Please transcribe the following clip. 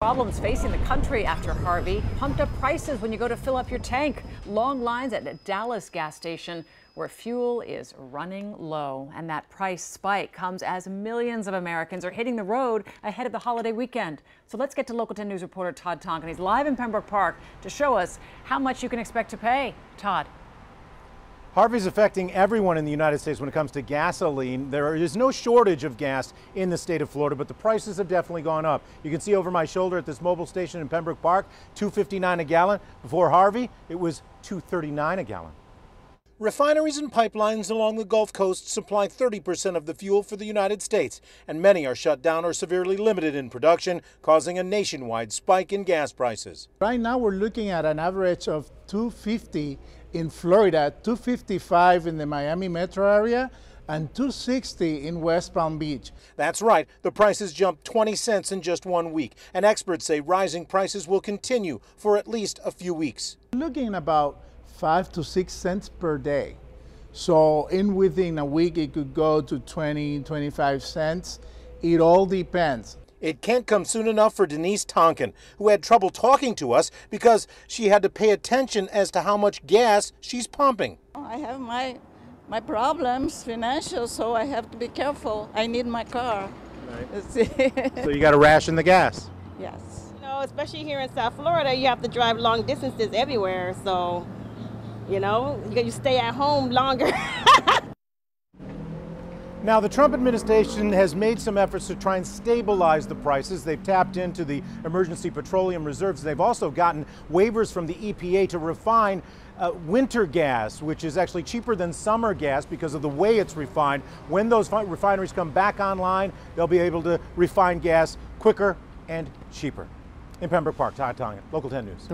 Problems facing the country after Harvey. Pumped up prices when you go to fill up your tank. Long lines at a Dallas gas station where fuel is running low. And that price spike comes as millions of Americans are hitting the road ahead of the holiday weekend. So let's get to Local 10 News reporter Todd Tonkin. He's live in Pembroke Park to show us how much you can expect to pay. Todd. Harvey's affecting everyone in the United States when it comes to gasoline. There is no shortage of gas in the state of Florida, but the prices have definitely gone up. You can see over my shoulder at this mobile station in Pembroke Park, $2.59 a gallon. Before Harvey, it was $2.39 a gallon. Refineries and pipelines along the Gulf Coast supply 30% of the fuel for the United States, and many are shut down or severely limited in production, causing a nationwide spike in gas prices. Right now we're looking at an average of $2.50 in Florida, $2.55 in the Miami metro area, and $2.60 in West Palm Beach. That's right. The prices jumped 20 cents in just 1 week, and experts say rising prices will continue for at least a few weeks. Looking about 5 to 6 cents per day. So within a week it could go to 20, 25 cents. It all depends. It can't come soon enough for Denise Tonkin, who had trouble talking to us because she had to pay attention as to how much gas she's pumping. I have my problems, financial, so I have to be careful. I need my car. Right. So you got to ration the gas. Yes. You know, especially here in South Florida, you have to drive long distances everywhere, so you know, you stay at home longer. Now, the Trump administration has made some efforts to try and stabilize the prices. They've tapped into the emergency petroleum reserves. They've also gotten waivers from the EPA to refine winter gas, which is actually cheaper than summer gas because of the way it's refined. When those refineries come back online, they'll be able to refine gas quicker and cheaper. In Pembroke Park, Todd Tonkin, Local 10 News.